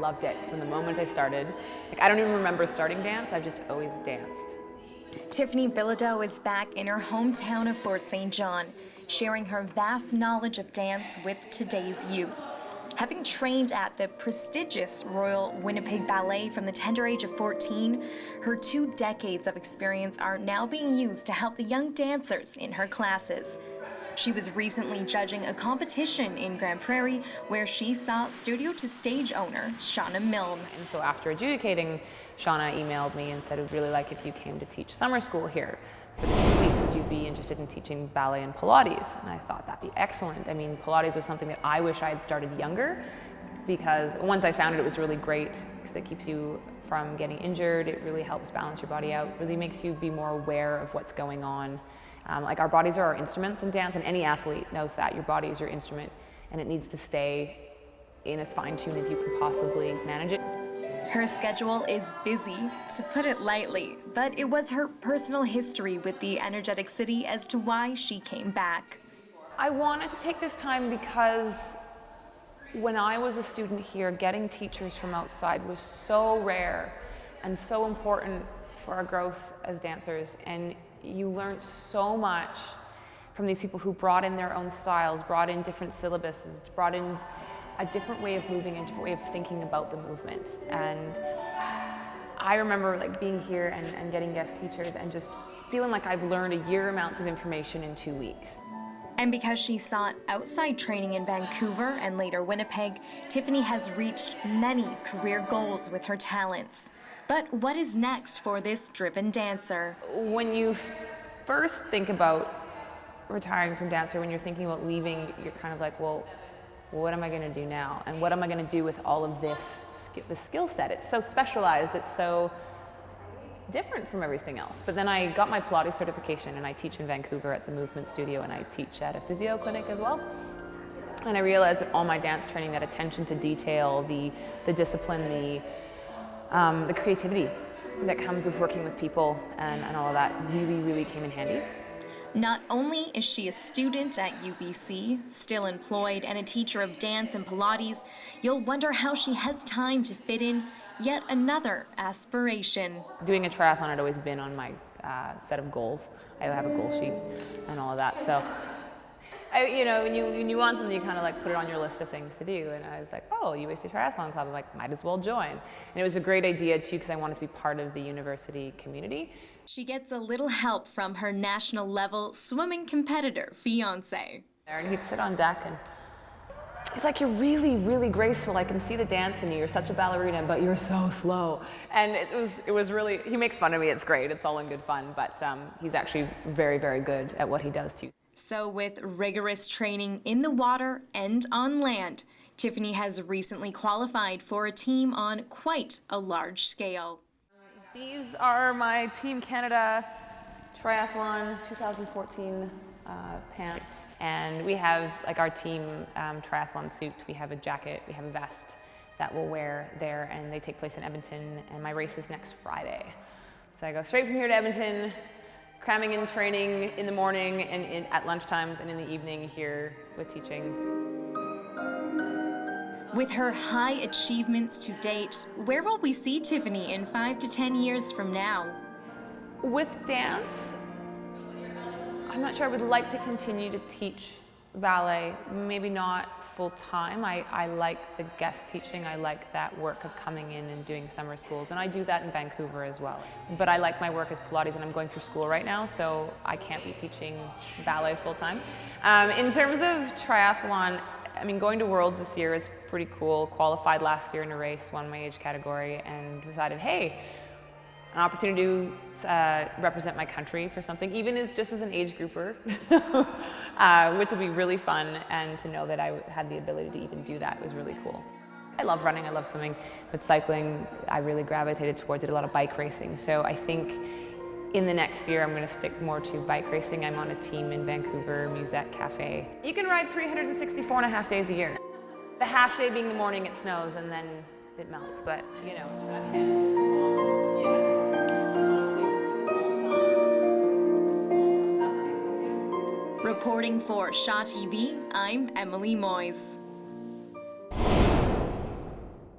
loved it from the moment I started. Like, I don't even remember starting dance, I've just always danced. Tiffany Bilodeau is back in her hometown of Fort St. John, sharing her vast knowledge of dance with today's youth. Having trained at the prestigious Royal Winnipeg Ballet from the tender age of 14, her 2 decades of experience are now being used to help the young dancers in her classes. She was recently judging a competition in Grand Prairie where she saw studio-to-stage owner Shauna Milne. And so after adjudicating, Shauna emailed me and said, "We'd really like if you came to teach summer school here. For the 2 weeks, would you be interested in teaching ballet and Pilates?" And I thought that'd be excellent. I mean, Pilates was something that I wish I had started younger, because once I found it, it was really great because it keeps you from getting injured. It really helps balance your body out, really makes you be more aware of what's going on. Like, our bodies are our instruments in dance, and any athlete knows that. Your body is your instrument, and it needs to stay in as fine-tuned as you can possibly manage it. Her schedule is busy, to put it lightly, but it was her personal history with the energetic city as to why she came back. I wanted to take this time because when I was a student here, getting teachers from outside was so rare and so important for our growth as dancers. And you learned so much from these people who brought in their own styles, brought in different syllabuses, brought in a different way of moving, a different way of thinking about the movement. And I remember like being here and getting guest teachers and just feeling like I've learned a year amounts of information in 2 weeks. And because she sought outside training in Vancouver and later Winnipeg, Tiffany has reached many career goals with her talents. But what is next for this driven dancer? When you first think about retiring from dance, or when you're thinking about leaving, you're kind of like, well, what am I going to do now? And what am I going to do with all of this skill set? It's so specialized, it's so different from everything else. But then I got my Pilates certification, and I teach in Vancouver at the Movement Studio, and I teach at a physio clinic as well. And I realized that all my dance training, that attention to detail, the discipline, the creativity that comes with working with people and all of that really, really came in handy. Not only is she a student at UBC, still employed, and a teacher of dance and Pilates, you'll wonder how she has time to fit in yet another aspiration. Doing a triathlon had always been on my set of goals. I have a goal sheet and all of that. So, when you want something, you kind of like put it on your list of things to do. And I was like, oh, UBC Triathlon Club. I'm like, might as well join. And it was a great idea too, because I wanted to be part of the university community. She gets a little help from her national level swimming competitor fiance. And he'd sit on deck and he's like, "You're really, really graceful. I can see the dance in you. You're such a ballerina, but you're so slow." And it was really, he makes fun of me. It's great. It's all in good fun. But he's actually very, very good at what he does too. So with rigorous training in the water and on land, Tiffany has recently qualified for a team on quite a large scale. These are my Team Canada Triathlon 2014 pants. And we have like our team triathlon suit. We have a jacket, we have a vest that we'll wear there, and they take place in Edmonton, and my race is next Friday. So I go straight from here to Edmonton, cramming in training in the morning and at lunchtimes, and in the evening here with teaching. With her high achievements to date, where will we see Tiffany in 5 to 10 years from now? With dance, I'm not sure. I would like to continue to teach ballet, maybe not full time. I like the guest teaching. I like that work of coming in and doing summer schools, and I do that in Vancouver as well. But I like my work as Pilates, and I'm going through school right now, so I can't be teaching ballet full time. In terms of triathlon, I mean, going to Worlds this year is pretty cool. Qualified last year in a race, won my age category, and decided, hey, an opportunity to represent my country for something, even just as an age grouper, which will be really fun, and to know that I had the ability to even do that was really cool. I love running, I love swimming, but cycling, I really gravitated towards it, a lot of bike racing. So I think in the next year, I'm going to stick more to bike racing. I'm on a team in Vancouver, Musette Cafe. You can ride 364 and a half days a year. The half day being the morning it snows and then it melts, but you know. Reporting for Shaw TV, I'm Emily Moyes.